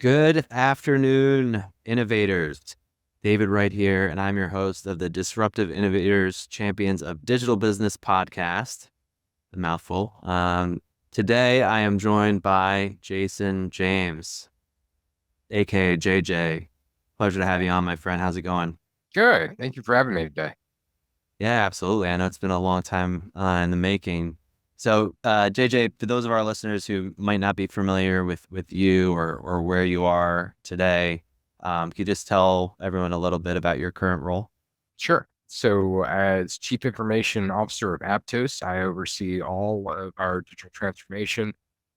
Good afternoon, innovators. David Wright here, and I'm your host of the Disruptive Innovators Champions of Digital Business podcast, a mouthful. Today, I am joined by Jason James, aka JJ. Pleasure to have you on, my friend. How's it going? Good. Thank you for having me today. Yeah, absolutely. I know it's been a long time in the making. So, JJ, for those of our listeners who might not be familiar with you or where you are today, could you just tell everyone a little bit about your current role? Sure. So, as Chief Information Officer of Aptos, I oversee all of our digital transformation.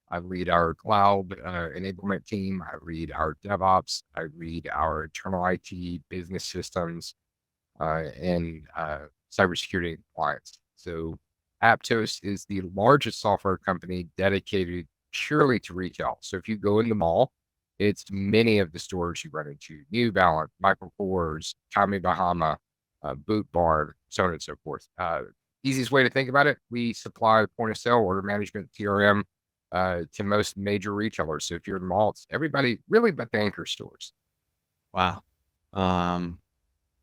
I lead our cloud enablement team. I lead our DevOps. I lead our internal IT business systems and cybersecurity and compliance. So, Aptos is the largest software company dedicated purely to retail. So, if you go in the mall, it's many of the stores you run into: New Balance, Michael Kors, Tommy Bahama, Boot Barn, so on and so forth. Easiest way to think about it: we supply point of sale, order management, CRM to most major retailers. So if you're in the mall, it's everybody really but the anchor stores. Wow. Um,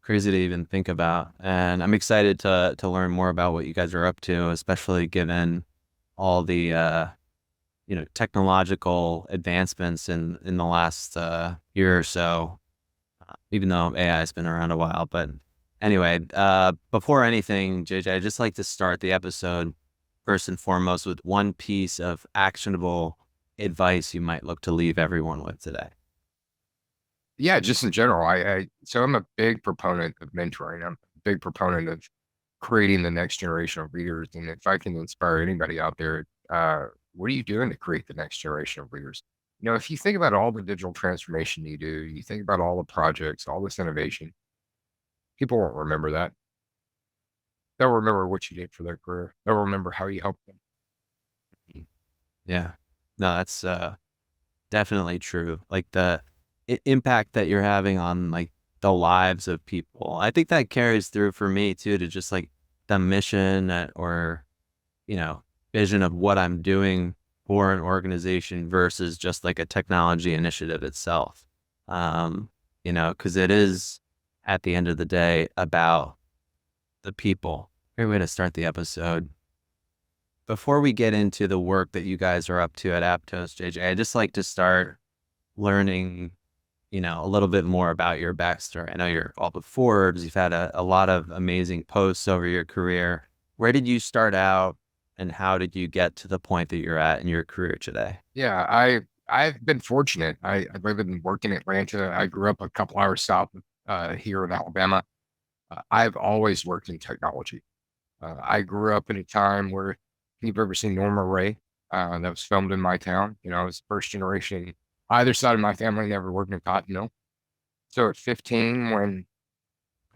Crazy to even think about. And I'm excited to learn more about what you guys are up to, especially given all the technological advancements in the last year or so, even though AI has been around a while. But anyway, before anything, JJ, I'd just like to start the episode first and foremost with one piece of actionable advice you might look to leave everyone with today. Yeah, just in general, so I'm a big proponent of mentoring. I'm a big proponent of creating the next generation of leaders. And if I can inspire anybody out there, what are you doing to create the next generation of leaders? If you think about all the digital transformation you do, you think about all the projects, all this innovation, people won't remember that. They'll remember what you did for their career. They'll remember how you helped them. Yeah, no, that's definitely true. Like the impact that you're having on like the lives of people. I think that carries through for me too, to just like the mission or, you know, vision of what I'm doing for an organization versus just like a technology initiative itself. Um, because it is at the end of the day about the people. Great way to start the episode. Before we get into the work that you guys are up to at Aptos, JJ, I'd just like to start learning, a little bit more about your backstory. I know you're all the Forbes. You've had a lot of amazing posts over your career. Where did you start out and how did you get to the point that you're at in your career today? Yeah, I've been fortunate. I live and work in Atlanta. I grew up a couple hours south of here in Alabama. I've always worked in technology. I grew up in a time where you've ever seen Norma Ray, that was filmed in my town. I was first generation. Either side of my family never worked in a cotton mill. So at 15, when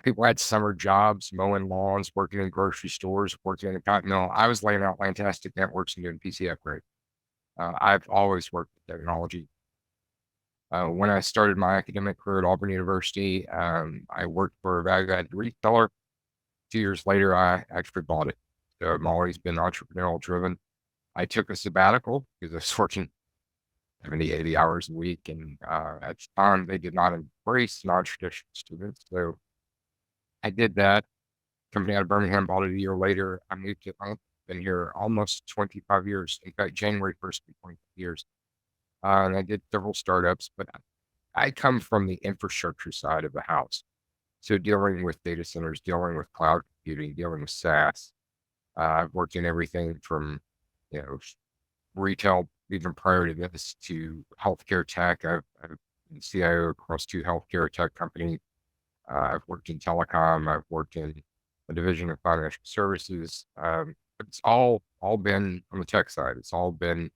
people had summer jobs, mowing lawns, working in grocery stores, working in a cotton mill, I was laying out fantastic networks and doing PC upgrade. I've always worked with technology. When I started my academic career at Auburn University, I worked for a value-added reseller. 2 years later, I actually bought it. So I've always been entrepreneurial driven. I took a sabbatical because I was working 70, 80 hours a week. And at the time, they did not embrace non-traditional students. So I did that. Company out of Birmingham bought it a year later. I moved to Atlanta. Been here almost 25 years. In fact, January 1st, 25 years. And I did several startups, but I come from the infrastructure side of the house. So dealing with data centers, dealing with cloud computing, dealing with SaaS. I've worked in everything from, you know, retail, even prior to this, to healthcare tech. I've been CIO across two healthcare tech companies. I've worked in telecom. I've worked in a division of financial services. But it's all been on the tech side. It's all been,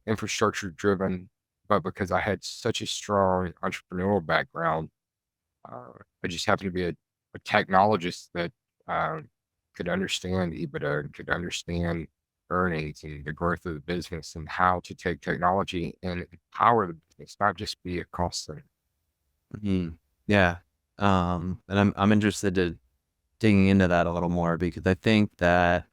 infrastructure driven. But because I had such a strong entrepreneurial background, I just happened to be a technologist that uh, could understand EBITDA and could understand earnings and the growth of the business and how to take technology and empower the business, not just be a cost center. Mhm. Yeah. And I'm interested to digging into that a little more because I think that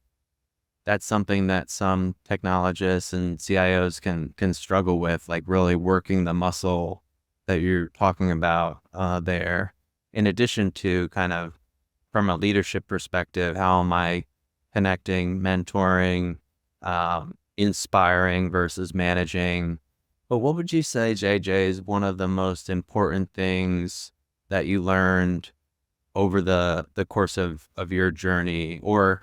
that's something that some technologists and CIOs can struggle with, like really working the muscle that you're talking about there. In addition to kind of from a leadership perspective, how am I connecting, mentoring, inspiring versus managing? But what would you say, JJ, is one of the most important things that you learned over the course of your journey, or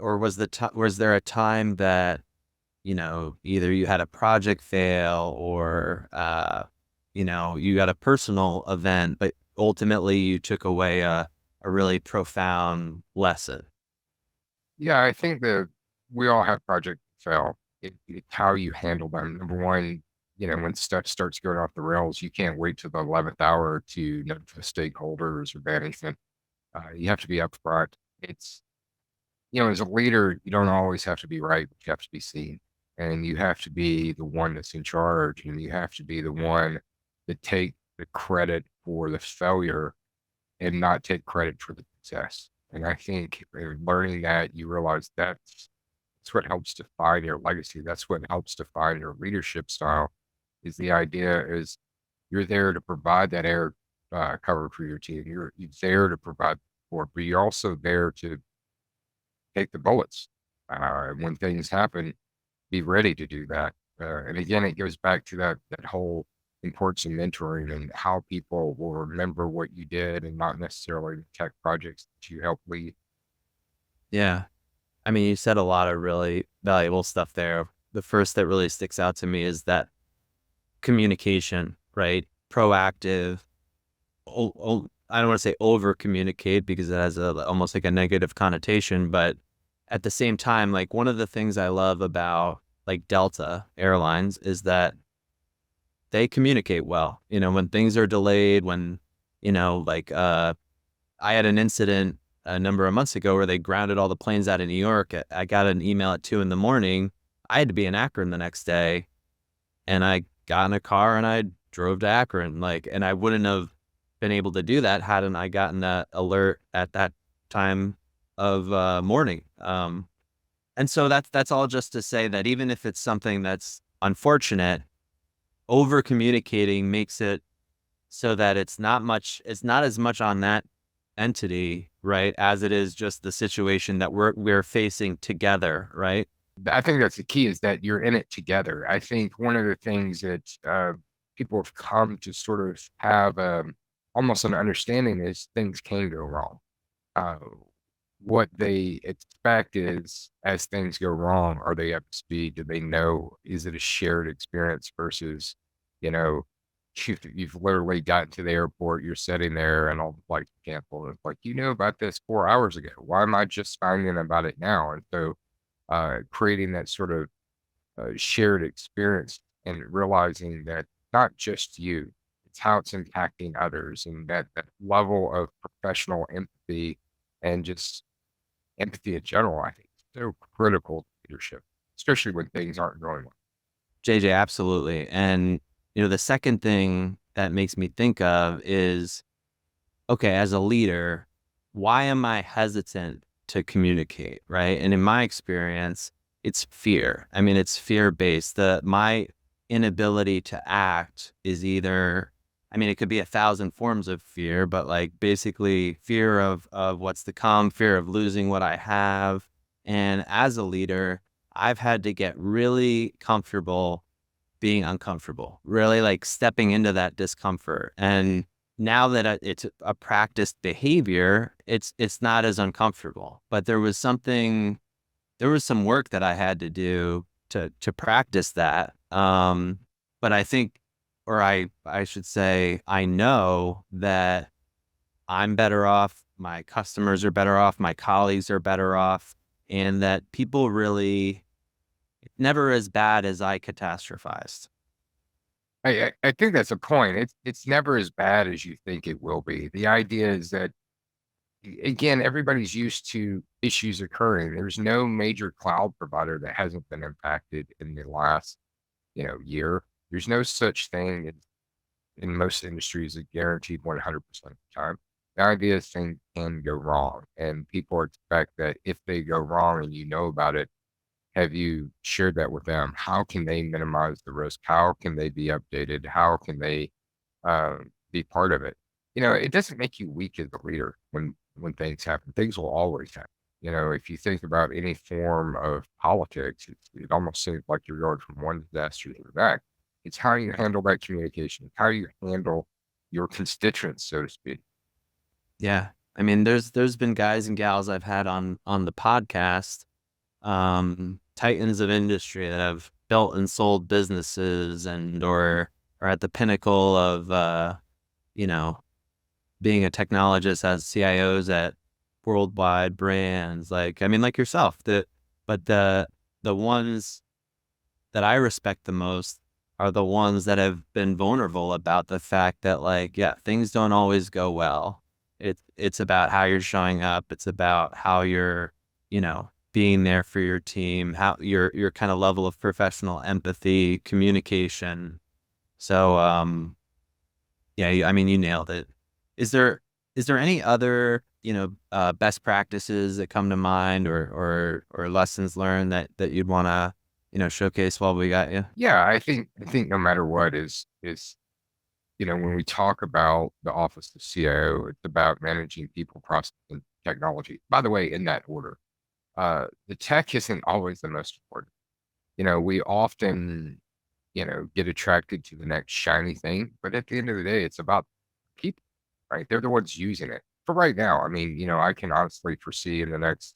was there a time that, either you had a project fail or you got a personal event, but ultimately you took away a really profound lesson? Yeah, I think that we all have project fail. It's how you handle them. Number one, when stuff starts going off the rails, you can't wait till the 11th hour to notify stakeholders or management. You have to be upfront. It's, as a leader, you don't always have to be right, but you have to be seen. And you have to be the one that's in charge, and you have to be the one that take the credit for the failure and not take credit for the success. And I think learning that, you realize that's what helps define your legacy. That's what helps define your leadership style. Is the idea is you're there to provide that air cover for your team. You're there to provide support, but you're also there to take the bullets when things happen. Be ready to do that. And again, it goes back to that whole importance of mentoring and how people will remember what you did and not necessarily the tech projects that you helped lead. Yeah. I mean, you said a lot of really valuable stuff there. The first that really sticks out to me is that communication, right? Proactive. I don't want to say over communicate because it has almost like a negative connotation, but at the same time, like one of the things I love about like Delta Airlines is that they communicate well. When things are delayed, when, like I had an incident a number of months ago where they grounded all the planes out of New York. I got an email at 2 a.m. I had to be in Akron the next day, and I got in a car and I drove to Akron. And I wouldn't have been able to do that hadn't I gotten that alert at that time of morning. And so that's all just to say that even if it's something that's unfortunate, over communicating makes it so that it's not as much on that entity, right, as it is just the situation that we're facing together, right? I think that's the key is that you're in it together. I think one of the things that people have come to sort of have almost an understanding is things can go wrong. Uh, what they expect is as things go wrong, are they up to speed? Do they know? Is it a shared experience versus, you know, you've literally gotten to the airport, you're sitting there and all the flights are canceled. It's like, about this 4 hours ago. Why am I just finding about it now? And so creating that sort of shared experience and realizing that not just you, it's how it's impacting others and that level of professional empathy and just empathy in general, I think is so critical to leadership, especially when things aren't going well. JJ, absolutely. And the second thing that makes me think of is, okay, as a leader, why am I hesitant to communicate, right? And in my experience, it's fear. I mean, it's fear based. My inability to act is either, I mean, it could be 1,000 forms of fear, but like basically fear of what's to come, fear of losing what I have. And as a leader, I've had to get really comfortable being uncomfortable, really like stepping into that discomfort. And now that it's a practiced behavior, it's not as uncomfortable. But there was some work that I had to do to practice that. But I think, or I should say, I know that I'm better off, my customers are better off, my colleagues are better off, and that people really never as bad as I catastrophized. I think that's a point. It's never as bad as you think it will be. The idea is that again, everybody's used to issues occurring. There's no major cloud provider that hasn't been impacted in the last, year. There's no such thing in most industries a guaranteed 100% of the time. The idea is things can go wrong, and people expect that if they go wrong and you know about it, have you shared that with them? How can they minimize the risk? How can they be updated? How can they be part of it? It doesn't make you weak as a leader when things happen. Things will always happen. If you think about any form of politics, it almost seems like you're going from one disaster to the next. It's how you handle that communication, how you handle your constituents, so to speak. Yeah. I mean, there's been guys and gals I've had on the podcast, titans of industry that have built and sold businesses and or are at the pinnacle of you know, being a technologist as CIOs at worldwide brands. Like, I mean, like yourself, but the ones that I respect the most are the ones that have been vulnerable about the fact that, like, yeah, things don't always go well. It's about how you're showing up. It's about how you're, being there for your team, how your kind of level of professional empathy, communication. So, yeah, I mean, you nailed it. Is there is there any other, best practices that come to mind or lessons learned that you'd want to, showcase while we got you? Yeah, I think no matter what is when we talk about the office of CIO, it's about managing people, process, and technology. By the way, in that order, the tech isn't always the most important. We often, get attracted to the next shiny thing, but at the end of the day, it's about people, right? They're the ones using it. For right now, I mean, I can honestly foresee in the next,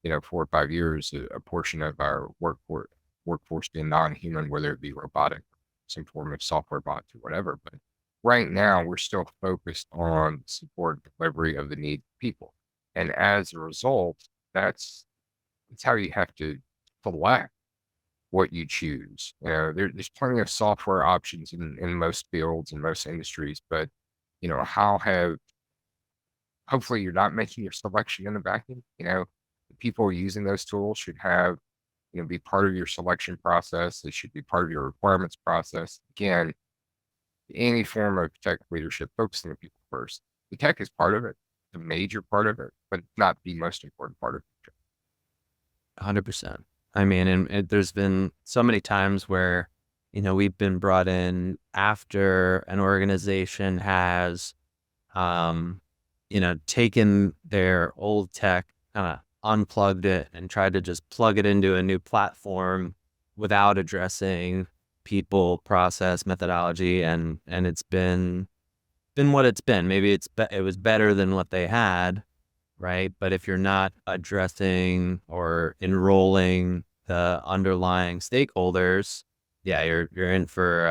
4 or 5 years, a portion of our workforce being non-human, whether it be robotic, some form of software bots or whatever. But right now, we're still focused on support and delivery of the needs of people. And as a result, that's how you have to select what you choose. There's plenty of software options in most fields and most industries, but how have hopefully you're not making your selection in a vacuum. The people using those tools should have, be part of your selection process. They should be part of your requirements process. Again, any form of tech leadership, focusing on people first. The tech is part of it, the major part of it, but not the most important part of it. 100%. I mean, and there's been so many times where, we've been brought in after an organization has, um, taken their old tech, kind of unplugged it and tried to just plug it into a new platform without addressing people, process, methodology, and it's been what it's been. Maybe it was better than what they had, right? But if you're not addressing or enrolling the underlying stakeholders, yeah, you're in for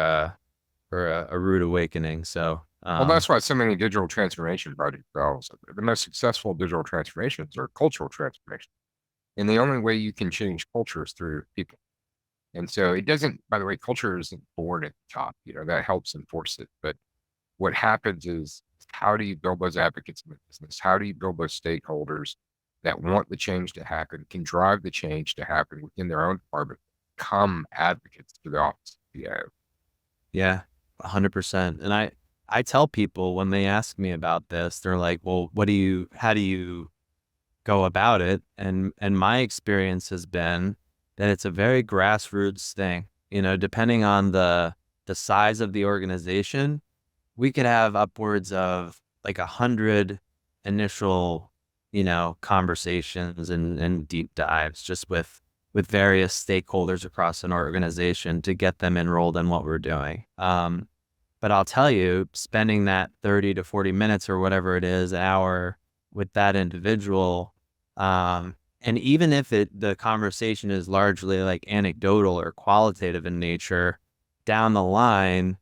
a rude awakening. So, Well, that's why so many digital transformation projects fail. The most successful digital transformations are cultural transformations. And the only way you can change culture is through people. And so it doesn't, by the way, culture isn't born at the top, that helps enforce it. But what happens is how do you build those advocates in the business? How do you build those stakeholders that want the change to happen, can drive the change to happen within their own department, become advocates for the office of PIO? yeah, 100%. And I tell people when they ask me about this, they're like, "Well, how do you go about it?" And my experience has been that it's a very grassroots thing. Depending on the size of the organization, we could have upwards of like 100 initial, conversations and deep dives just with various stakeholders across an organization to get them enrolled in what we're doing. But I'll tell you, spending that 30 to 40 minutes or whatever it is, an hour with that individual, and even if the conversation is largely like anecdotal or qualitative in nature, down the line,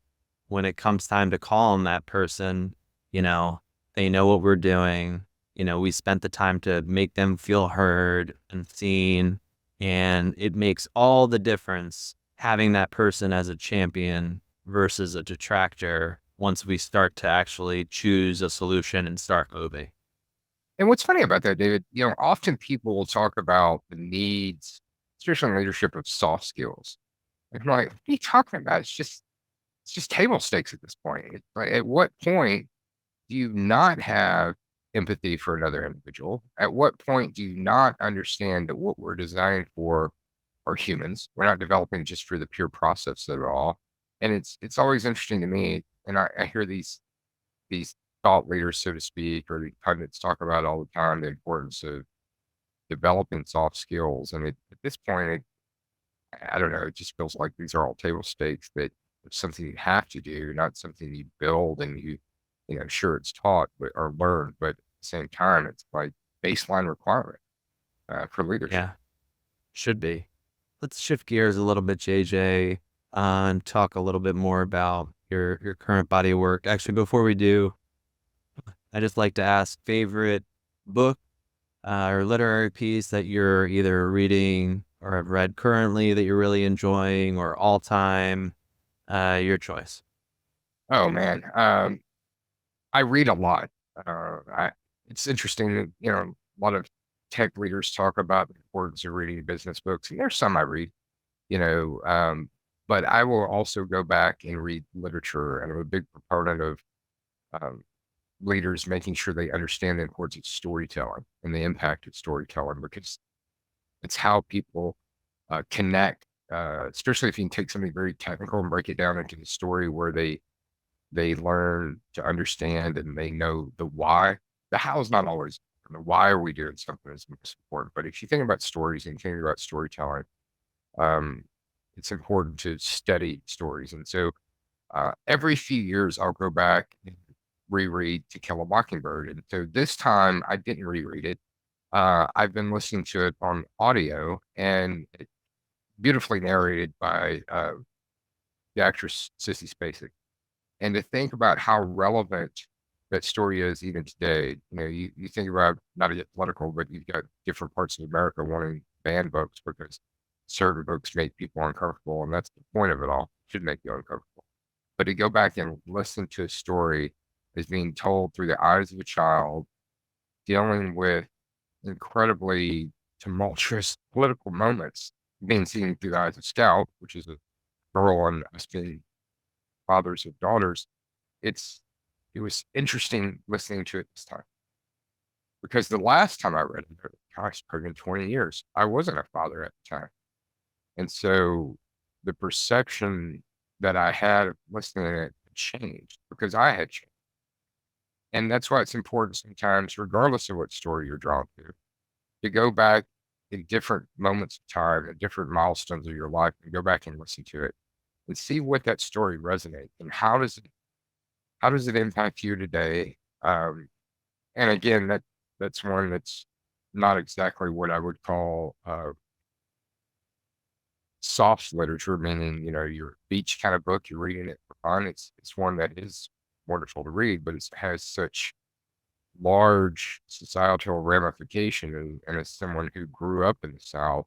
when it comes time to call on that person, you know, they know what we're doing. We spent the time to make them feel heard and seen. And it makes all the difference having that person as a champion versus a detractor once we start to actually choose a solution and start moving. And what's funny about that, David, often people will talk about the needs, especially in leadership, of soft skills. And I'm like, what are you talking about? It's just table stakes at this point. It's like, at what point do you not have empathy for another individual? At what point do you not understand that what we're designed for are humans? We're not developing just for the pure process of it all. And it's always interesting to me, and I hear these thought leaders, so to speak, or the pundits talk about all the time the importance of developing soft skills. And at this point, I don't know, it just feels like these are all table stakes that it's something you have to do, not something you build and sure, it's taught or learned, but at the same time, it's like baseline requirement for leadership. Yeah, should be. Let's shift gears a little bit, JJ, and talk a little bit more about your current body of work. Actually, before we do, I just like to ask favorite book or literary piece that you're either reading or have read currently that you're really enjoying, or all time, your choice. Oh man, I read a lot. It's interesting that a lot of tech leaders talk about the importance of reading business books, and there's some I read, you know, um, but I will also go back and read literature, and I'm a big proponent of um, leaders making sure they understand the importance of storytelling and the impact of storytelling because it's how people connect, especially if you can take something very technical and break it down into the story where they learn to understand and they know the why. The how is not always the why are we doing something is most important. But if you think about stories and think about storytelling, um, it's important to study stories. And so every few years, I'll go back and reread To Kill a Mockingbird. And so this time, I didn't reread it. I've been listening to it on audio and it's beautifully narrated by the actress Sissy Spacek. And to think about how relevant that story is even today, you think about not to get political, but you've got different parts of America wanting to ban books because certain books make people uncomfortable, and that's the point of it all. It should make you uncomfortable. But to go back and listen to a story as being told through the eyes of a child, dealing with incredibly tumultuous political moments, being seen through the eyes of Scout, which is a girl and us being fathers of daughters, it's it was interesting listening to it this time because the last time I read it, gosh, probably been 20 years, I wasn't a father at the time. And so the perception that I had of listening to it changed because I had changed. And that's why it's important sometimes, regardless of what story you're drawn to go back in different moments of time and different milestones of your life and go back and listen to it and see what that story resonates and how does it impact you today? And again, that's one that's not exactly what I would call soft literature, meaning your beach kind of book. You're reading it for fun. It's one that is wonderful to read, but it has such large societal ramification. And as someone who grew up in the South,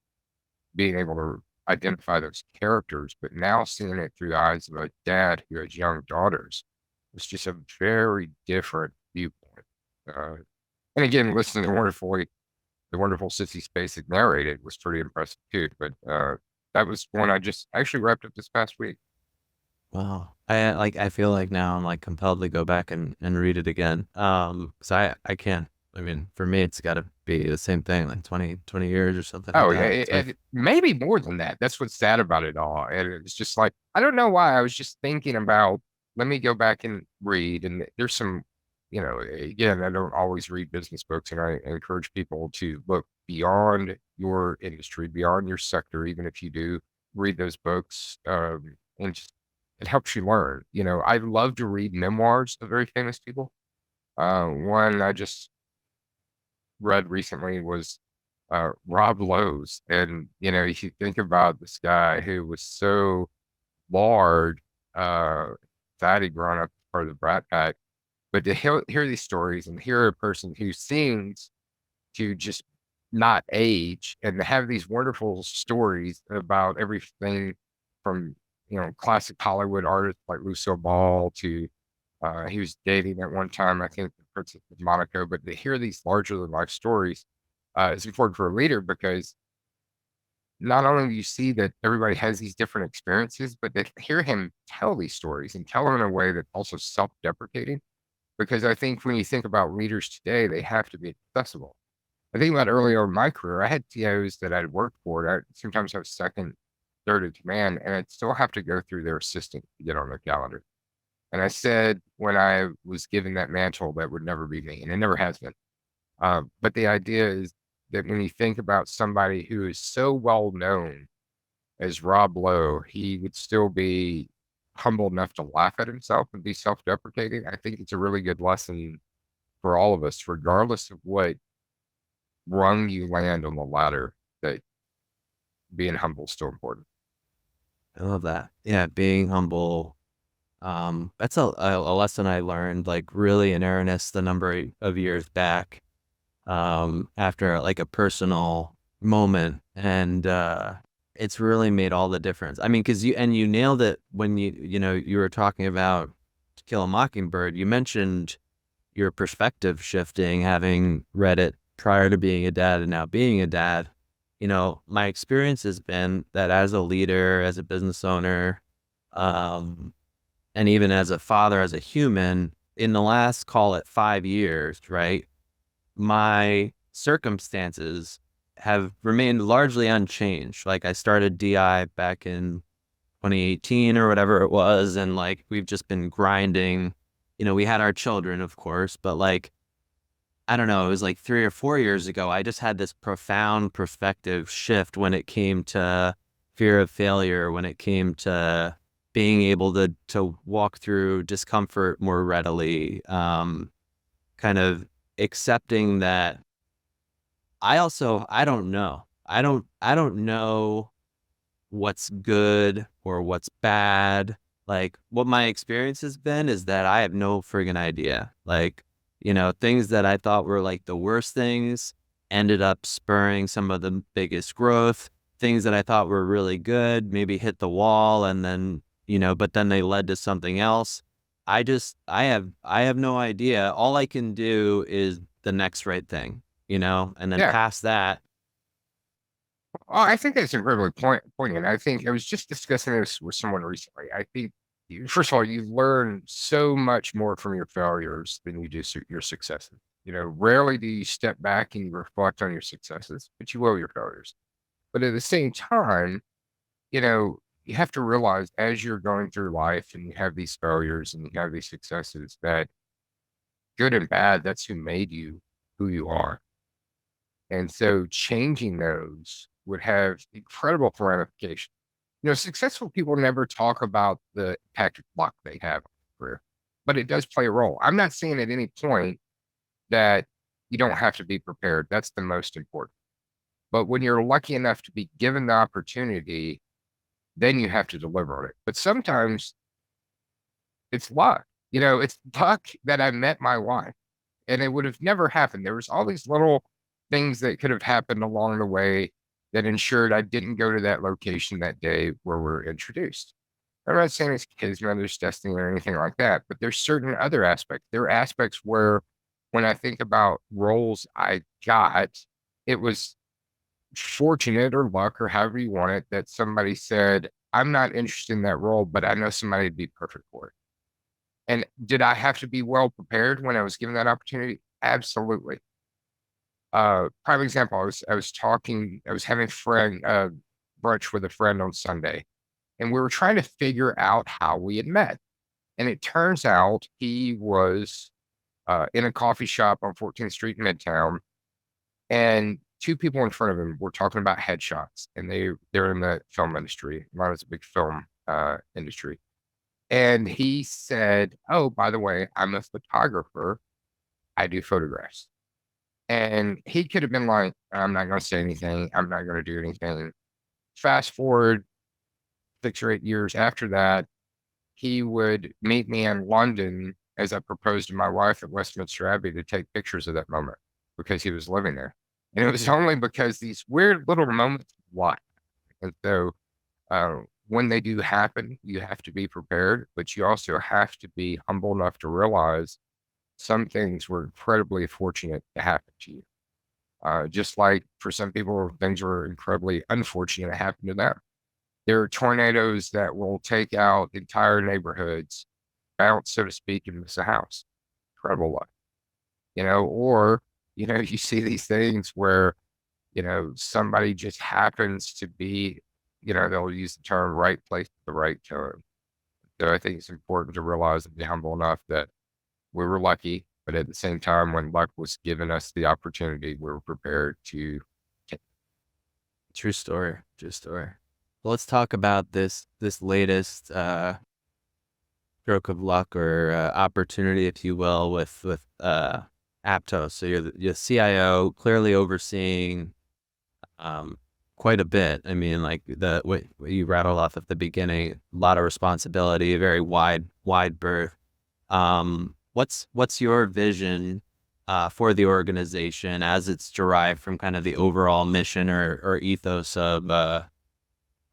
being able to identify those characters, but now seeing it through the eyes of a dad who has young daughters, it's just a very different viewpoint. Uh, and again, listening to the wonderful Sissy Spacek narrated was pretty impressive too. But that was one I just actually wrapped up this past week. Wow. I feel like now I'm like compelled to go back and read it again. 'Cause I can't. I mean, for me, it's got to be the same thing, like 20 years or something like Oh yeah, that. So maybe more than that. That's what's sad about it all. And it's just like I don't know why. I was just thinking about let me go back and read. And there's some, again, I don't always read business books, and I encourage people to look beyond your industry, beyond your sector, even if you do read those books. And just it helps you learn. I love to read memoirs of very famous people. One I just read recently was Rob Lowe's. And, if you think about this guy who was so large, that he'd grown up as part of the Brat Pack, but to hear these stories and hear a person who seems to just not age and to have these wonderful stories about everything from, classic Hollywood artists like Lucille Ball to he was dating at one time, I think, the Princess of Monaco. But to hear these larger than life stories is important for a leader because not only do you see that everybody has these different experiences, but to hear him tell these stories and tell them in a way that's also self-deprecating, because I think when you think about leaders today, they have to be accessible. I think about earlier in my career, I had CIOs that I'd worked for. Sometimes I was second, third in command, and I'd still have to go through their assistant to get on their calendar. And I said when I was given that mantle, that would never be me, and it never has been. But the idea is that when you think about somebody who is so well known as Rob Lowe, he would still be humble enough to laugh at himself and be self-deprecating. I think it's a really good lesson for all of us, regardless of what rung you land on the ladder, that being humble is still important. I love that. Yeah, being humble. That's a lesson I learned like really in earnest a number of years back, after like a personal moment, and it's really made all the difference. I mean, because you nailed it when you were talking about To Kill a Mockingbird. You mentioned your perspective shifting, having read it prior to being a dad and now being a dad. My experience has been that as a leader, as a business owner, um, and even as a father, as a human, in the last, call it 5 years, right? My circumstances have remained largely unchanged. Like I started DI back in 2018 or whatever it was, and like we've just been grinding. We had our children, of course, but like I don't know, it was like 3 or 4 years ago, I just had this profound perspective shift when it came to fear of failure, when it came to being able to walk through discomfort more readily, kind of accepting that I don't know. I don't know what's good or what's bad. Like what my experience has been is that I have no friggin' idea. Like, things that I thought were like the worst things ended up spurring some of the biggest growth. Things that I thought were really good maybe hit the wall and then, but then they led to something else. I have no idea. All I can do is the next right thing, and then Yeah. past that. Well, I think that's incredibly poignant. I think I was just discussing this with someone recently. I think, first of all, you learn so much more from your failures than you do your successes. Rarely do you step back and you reflect on your successes, but you will your failures. But at the same time, you have to realize as you're going through life and you have these failures and you have these successes that good and bad, that's who made you who you are. And so changing those would have incredible ramifications. Successful people never talk about the impact of luck they have on their career, but it does play a role. I'm not saying at any point that you don't have to be prepared. That's the most important. But when you're lucky enough to be given the opportunity, then you have to deliver on it. But sometimes it's luck. It's luck that I met my wife, and it would have never happened. There was all these little things that could have happened along the way that ensured I didn't go to that location that day where we're introduced. I'm not saying it's his mother's destiny or anything like that, but there's certain other aspects. There are aspects where when I think about roles I got, it was fortunate or luck or however you want it that somebody said, I'm not interested in that role, but I know somebody would be perfect for it. And did I have to be well prepared when I was given that opportunity? Absolutely. Prime example, I was having a friend, brunch with a friend on Sunday, and we were trying to figure out how we had met. And it turns out he was in a coffee shop on 14th Street in Midtown, and two people in front of him were talking about headshots, and they're in the film industry. Mine was a big film industry. And he said, "Oh, by the way, I'm a photographer. I do photographs." And he could have been like, I'm not going to say anything. I'm not going to do anything. Fast forward 6 or 8 years after that, he would meet me in London as I proposed to my wife at Westminster Abbey to take pictures of that moment because he was living there. And it was only because these weird little moments of life. And so when they do happen, you have to be prepared, but you also have to be humble enough to realize some things were incredibly fortunate to happen to you. Just like for some people, things were incredibly unfortunate to happen to them. There are tornadoes that will take out entire neighborhoods, bounce, so to speak, and miss a house. incredible life, or, you see these things where, somebody just happens to be, they'll use the term right place at the right time. So I think it's important to realize and be humble enough that we were lucky, but at the same time, when luck was given us the opportunity, we were prepared to. True story. True story. Well, let's talk about this latest stroke of luck or opportunity, if you will, with Aptos. So you're CIO, clearly overseeing um, quite a bit. I mean, like what you rattled off at the beginning, a lot of responsibility, a very wide berth. What's your vision for the organization as it's derived from kind of the overall mission or ethos of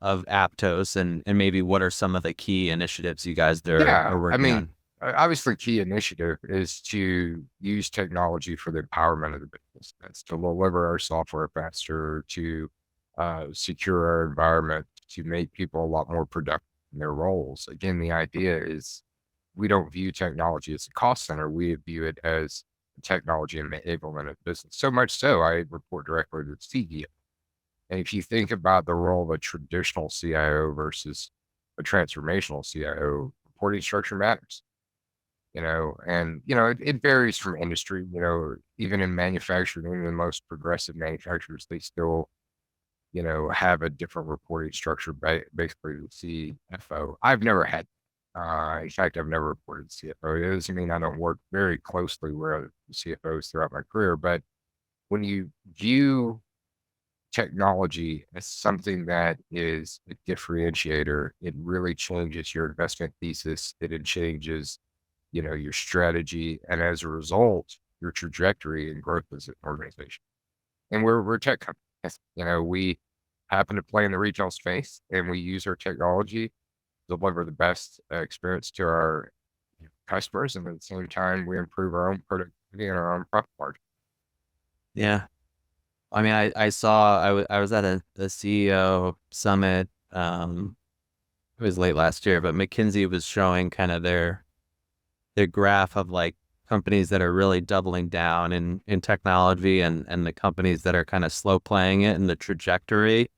Aptos, and maybe what are some of the key initiatives you guys are Yeah, I working mean, on? obviously, key initiative is to use technology for the empowerment of the business. That's to deliver our software faster, to secure our environment, to make people a lot more productive in their roles. Again, the idea is we don't view technology as a cost center. We view it as technology enablement of business. So much so, I report directly to the CEO. And if you think about the role of a traditional CIO versus a transformational CIO, reporting structure matters, and, it varies from industry, even in manufacturing, even the most progressive manufacturers, they still, have a different reporting structure, basically the CFO. I've never had, in fact, I've never reported to CFO. It doesn't mean I don't work very closely with other CFOs throughout my career, but when you view technology as something that is a differentiator, it really changes your investment thesis. It changes, your strategy, and as a result, your trajectory and growth as an organization. And we're a tech company. Yes, we happen to play in the retail space, and we use our technology to deliver the best experience to our customers, and at the same time, we improve our own productivity and our own profit margin. Yeah. I mean, I saw I was at a CEO summit. It was late last year, but McKinsey was showing kind of their graph of like companies that are really doubling down in technology and the companies that are kind of slow playing it, and the trajectory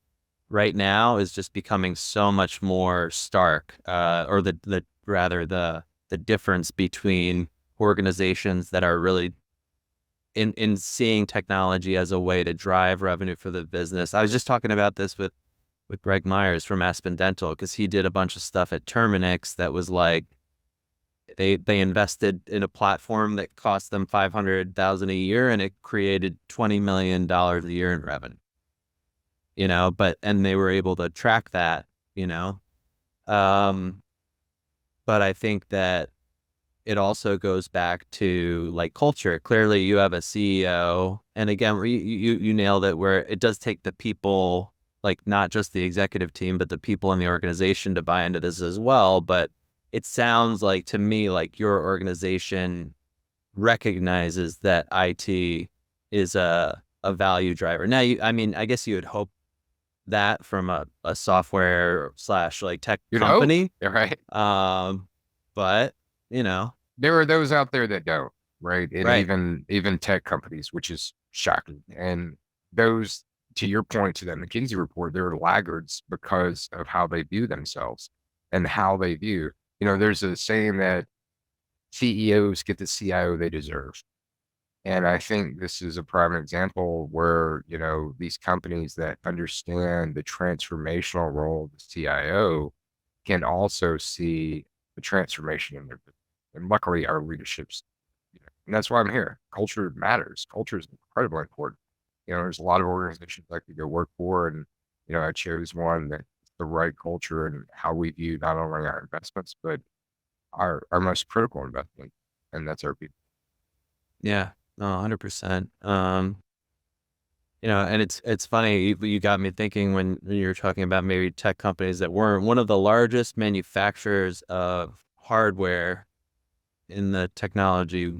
right now is just becoming so much more stark, or the difference between organizations that are really in seeing technology as a way to drive revenue for the business. I was just talking about this with Greg Myers from Aspen Dental, because he did a bunch of stuff at Terminix that was like they invested in a platform that cost them $500,000 a year, and it created $20 million a year in revenue. And they were able to track that. You know, um, but I think that it also goes back to like culture. Clearly, you have a CEO, and again, you nailed it, where it does take the people, like not just the executive team, but the people in the organization to buy into this as well. But it sounds like to me like your organization recognizes that IT is a value driver. Now, I mean, I guess you would hope that from a software slash like tech You know, company. yeah, right? But you know, There are those out there that don't, right? And right. even tech companies, which is shocking. And those, to your point, to that McKinsey report, they're laggards because of how they view themselves and how they view. There's a saying that CEOs get the CIO they deserve. And I think this is a prime example where, these companies that understand the transformational role of the CIO can also see the transformation in their business. And luckily, our leadership's, and that's why I'm here. Culture matters. Culture is incredibly important. There's a lot of organizations I could go work for, and I chose one that's the right culture and how we view not only our investments but our most critical investment, and that's our people. Yeah, no, 100%. And it's funny, you got me thinking when you were talking about maybe tech companies that weren't one of the largest manufacturers of hardware in the technology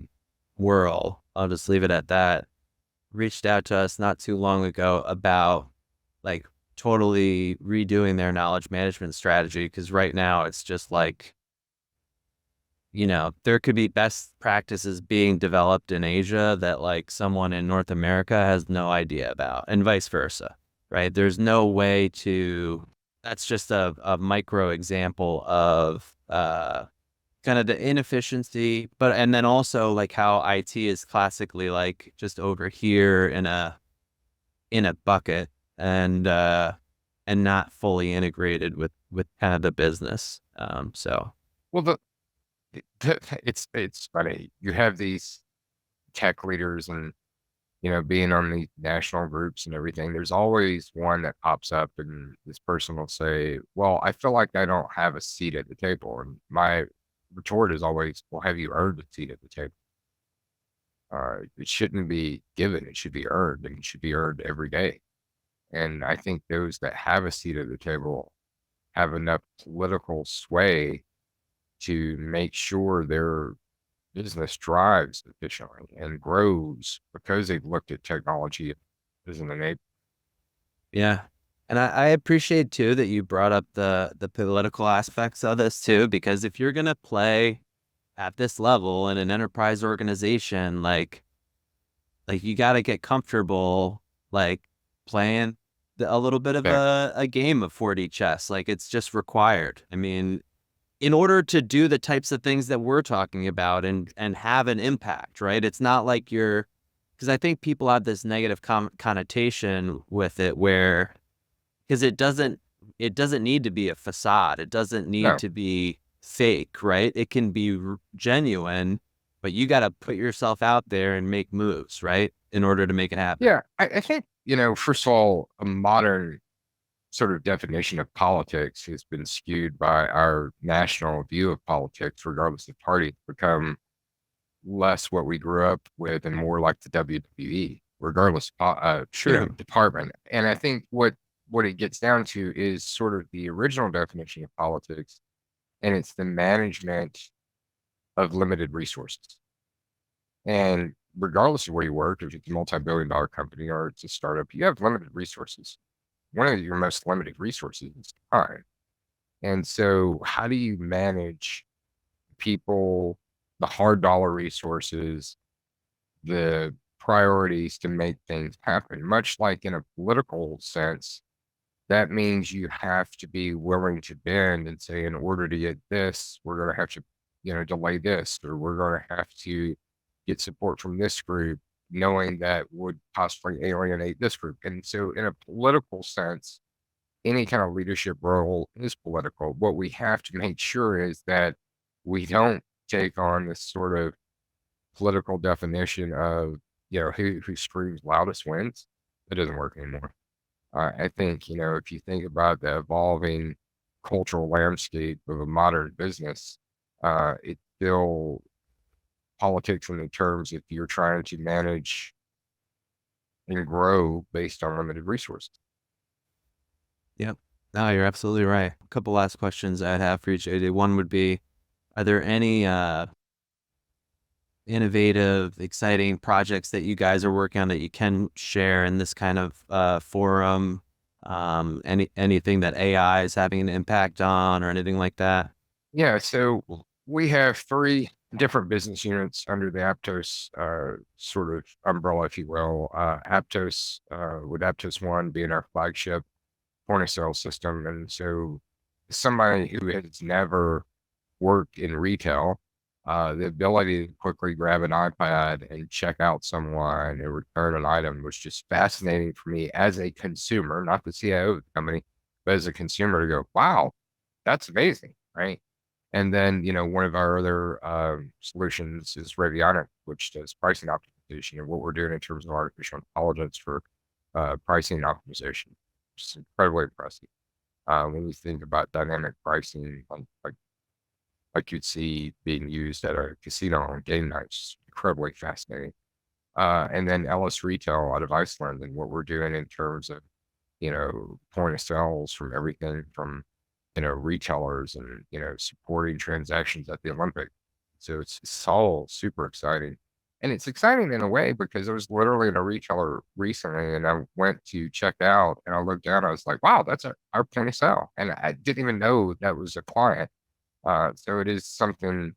world. I'll just leave it at that. Reached out to us not too long ago about like totally redoing their knowledge management strategy, because right now it's just like there could be best practices being developed in Asia that like someone in North America has no idea about, and vice versa, right? There's no way to, that's just a micro example of kind of the inefficiency, but and then also like how IT is classically like just over here in a bucket and not fully integrated with kind of the business. So Well, it's funny. You have these tech leaders and being on the national groups and everything, there's always one that pops up and this person will say, well, I feel like I don't have a seat at the table. And my retort is always, well, have you earned a seat at the table? It shouldn't be given. It should be earned, and it should be earned every day. And I think those that have a seat at the table have enough political sway to make sure their business drives efficiently and grows because they've looked at technology as an enabler. yeah. And I appreciate too that you brought up the political aspects of this too, because if you're gonna play at this level in an enterprise organization, like you got to get comfortable like playing a little bit of Yeah. a game of 4D chess. Like it's just required. I mean, in order to do the types of things that we're talking about and have an impact, right? It's not like you're, because I think people have this negative connotation with it where, because it doesn't need to be a facade. It doesn't need No. to be fake, right? It can be genuine, but you got to put yourself out there and make moves, right? In order to make it happen. Yeah. I think, first of all, a modern sort of definition of politics has been skewed by our national view of politics, regardless of party. It's become less what we grew up with and more like the WWE, regardless of, True. department. And I think what it gets down to is sort of the original definition of politics, and it's the management of limited resources. And regardless of where you work, if it's a multi-billion-dollar company or it's a startup, you have limited resources. One of your most limited resources is time. And so, how do you manage people, the hard dollar resources, the priorities to make things happen? Much like in a political sense, that means you have to be willing to bend and say, in order to get this, we're going to have to, delay this, or we're going to have to get support from this group, knowing that would possibly alienate this group. And so, in a political sense, any kind of leadership role is political. What we have to make sure is that we don't take on this sort of political definition of, who screams loudest wins. It doesn't work anymore. I think, if you think about the evolving cultural landscape of a modern business, it's still politics in the terms if you're trying to manage and grow based on limited resources. Yep. No, you're absolutely right. A couple last questions I'd have for you, JD. One would be, are there any innovative, exciting projects that you guys are working on that you can share in this kind of forum? Anything that AI is having an impact on or anything like that? Yeah, so we have three different business units under the Aptos sort of umbrella, if you will. Aptos, with Aptos One being our flagship point of sale system. And so somebody who has never worked in retail, the ability to quickly grab an iPad and check out someone and return an item was just fascinating for me as a consumer, not the CIO of the company, but as a consumer to go, wow, that's amazing, right? And then, one of our other solutions is Ravionic, which does pricing optimization and what we're doing in terms of artificial intelligence for pricing optimization, which is incredibly impressive. When you think about dynamic pricing, like you'd see being used at a casino on game nights, incredibly fascinating. And then Ellis Retail out of Iceland and what we're doing in terms of, point of sales from everything from, retailers and, supporting transactions at the Olympic. So it's all super exciting. And it's exciting in a way because I was literally in a retailer recently and I went to check out and I looked down, I was like, wow, that's our point of sale. And I didn't even know that was a client. So it is something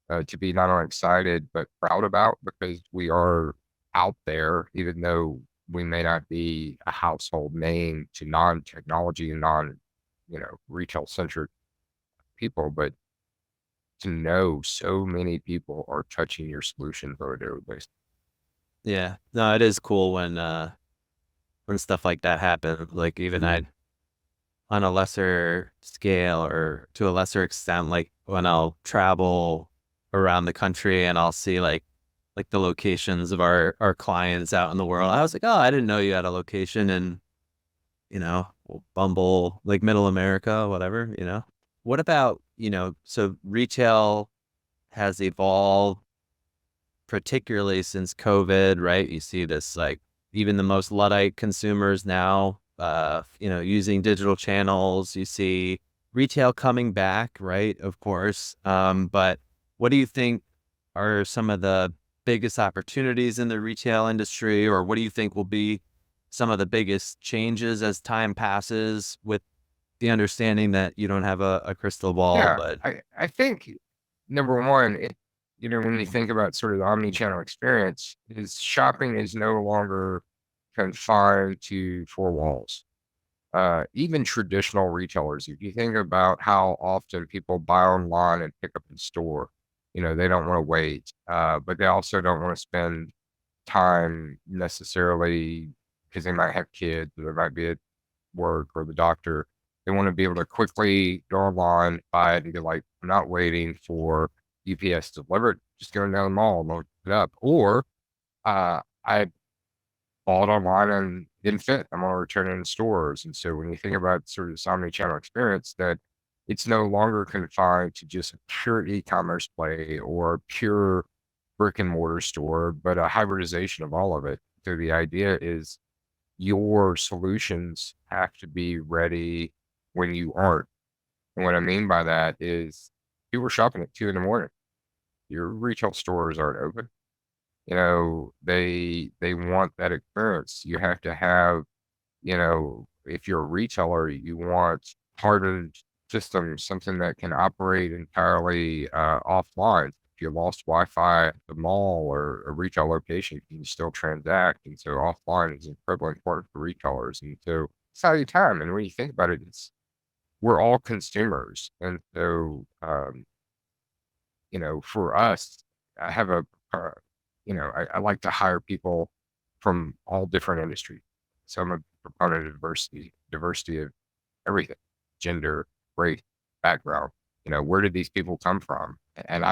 to be not only excited but proud about, because we are out there, even though we may not be a household name to non-technology and retail centric people, but to know so many people are touching your solution on a daily basis. Yeah. No, it is cool when stuff like that happens. Like even I on a lesser scale or to a lesser extent, like when I'll travel around the country and I'll see like the locations of our clients out in the world. I was like, oh, I didn't know you had a location in, Bumble, like middle America, whatever, What about, so retail has evolved particularly since COVID, right? You see this like even the most Luddite consumers now, using digital channels. You see retail coming back, right? Of course. But what do you think are some of the biggest opportunities in the retail industry, or what do you think will be some of the biggest changes as time passes with the understanding that you don't have a crystal ball, Yeah, but I think number one, when you think about sort of the omni-channel experience, is shopping is no longer confined to four walls. Even traditional retailers, if you think about how often people buy online and pick up in store, they don't want to wait, but they also don't want to spend time necessarily because they might have kids or they might be at work or the doctor. They want to be able to quickly go online, buy it, and be like, I'm not waiting for UPS to deliver it. Just going down the mall and look it up. Or I bought online and didn't fit. I'm going to return it in stores. And so when you think about sort of this omni-channel experience, that it's no longer confined to just a pure e-commerce play or pure brick and mortar store, but a hybridization of all of it. So the idea is your solutions have to be ready when you aren't. And what I mean by that is people are shopping at 2 in the morning. Your retail stores aren't open. They want that experience. You have to have, if you're a retailer, you want hardened systems, something that can operate entirely offline. If you lost Wi-Fi at the mall or a retail location, you can still transact. And so offline is incredibly important for retailers. And so it's how you time. And when you think about it, we're all consumers. And so, for us, I have uh, I like to hire people from all different industries. So I'm a proponent of diversity of everything, gender, race, background. Where did these people come from? And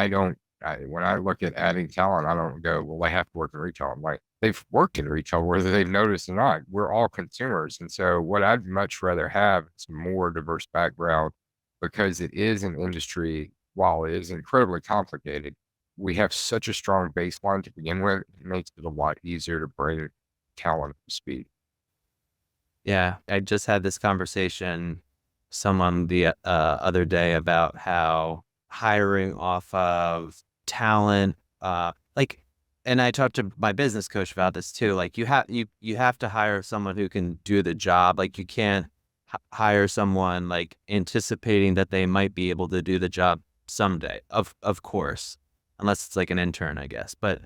when I look at adding talent, I don't go, well, they have to work in retail. I'm like, they've worked in retail, whether they've noticed or not. We're all consumers. And so what I'd much rather have is more diverse background, because it is an industry, while it is incredibly complicated, we have such a strong baseline to begin with. It makes it a lot easier to bring talent up to speed. yeah, I just had this conversation someone the other day about how hiring off of talent, like, and I talked to my business coach about this too. Like you have to hire someone who can do the job. Like you can't hire someone like anticipating that they might be able to do the job someday. Of course, unless it's like an intern, I guess. But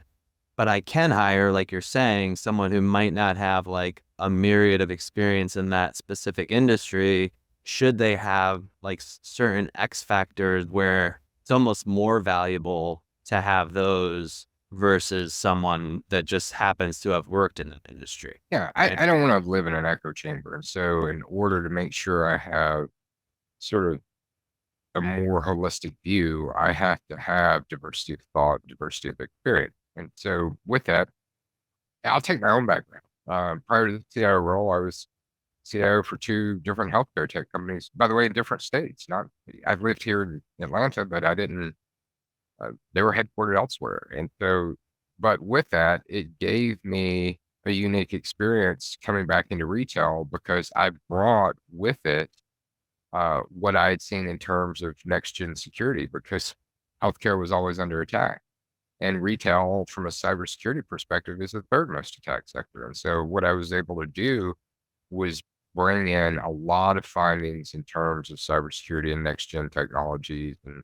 I can hire, like you're saying, someone who might not have like a myriad of experience in that specific industry, should they have like certain X factors where it's almost more valuable to have those versus someone that just happens to have worked in an industry, Yeah, right? I don't want to live in an echo chamber. And so in order to make sure I have sort of a more holistic view, I have to have diversity of thought, diversity of experience. And so with that, I'll take my own background. Prior to the CIO role, I was CIO for two different healthcare tech companies, by the way, in different states. Not, I've lived here in Atlanta, but I didn't, they were headquartered elsewhere. And so, but with that, it gave me a unique experience coming back into retail, because I brought with it what I had seen in terms of next gen security, because healthcare was always under attack. And retail, from a cybersecurity perspective, is the third most attacked sector. And so, what I was able to do was bring in a lot of findings in terms of cybersecurity and next gen technologies and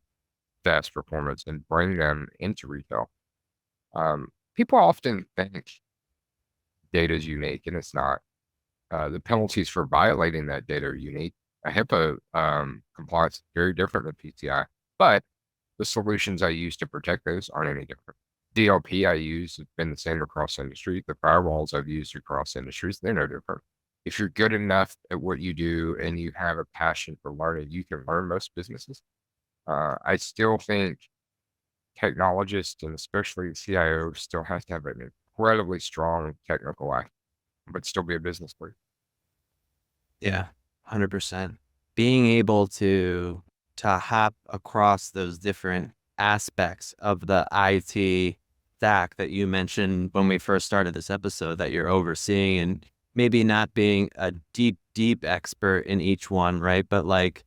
SaaS performance and bring them into retail. People often think data is unique, and it's not. The penalties for violating that data are unique. A HIPAA compliance is very different than PCI, but the solutions I use to protect those aren't any different. DLP I use has been the same across industry. The firewalls I've used across industries, they're no different. If you're good enough at what you do and you have a passion for learning, you can learn most businesses. I still think technologists and especially the CIO still has to have an incredibly strong technical eye, but still be a business person. Yeah, 100%. Being able to hop across those different aspects of the IT stack that you mentioned when we first started this episode that you're overseeing, and maybe not being a deep expert in each one, right? But like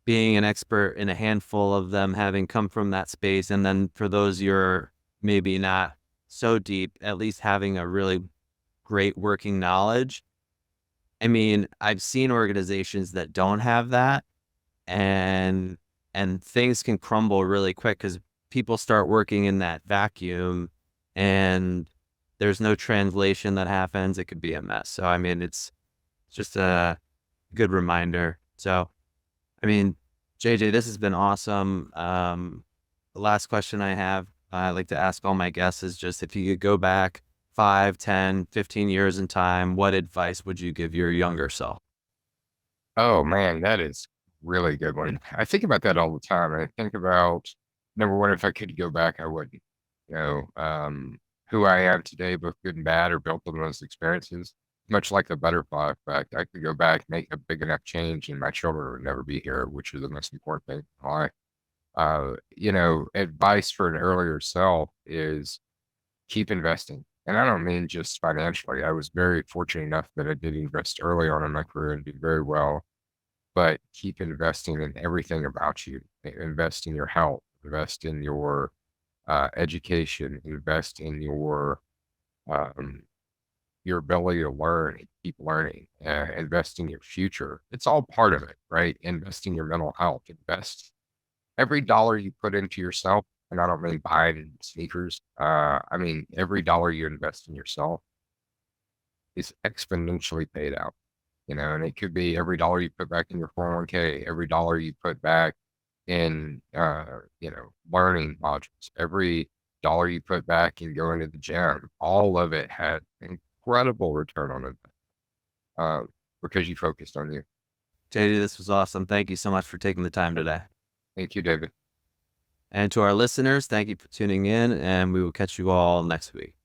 being an expert in a handful of them, having come from that space, and then for those you're maybe not so deep, at least having a really great working knowledge. I mean, I've seen organizations that don't have that, and things can crumble really quick because people start working in that vacuum, and there's no translation that happens. It could be a mess. So I mean, it's just a good reminder. So I mean, JJ, this has been awesome. The last question I have, I like to ask all my guests is just if you could go back 5, 10, 15 years in time, what advice would you give your younger self? Oh man, that is really good one. I think about that all the time. I think about number one, if I could go back, I would, you know, who I am today, both good and bad, are built on those experiences. Much like the butterfly effect, I could go back, make a big enough change, and my children would never be here, which is the most important thing in life. Advice for an earlier self is keep investing. And I don't mean just financially. I was very fortunate enough that I did invest early on in my career and did very well, but keep investing in everything about you. Invest in your health, invest in your education, invest in um, your ability to learn and keep learning, invest in your future. It's all part of it, right? Invest in your mental health, invest every dollar you put into yourself. And I don't mean buying sneakers. I mean, every dollar you invest in yourself is exponentially paid out, and it could be every dollar you put back in your 401k, every dollar you put back in, learning modules, every dollar you put back in going to the gym, all of it had incredible return on it, uh, because you focused on you. JJ, this was awesome. Thank you so much for taking the time today. Thank you, David. And to our listeners, thank you for tuning in, and we will catch you all next week.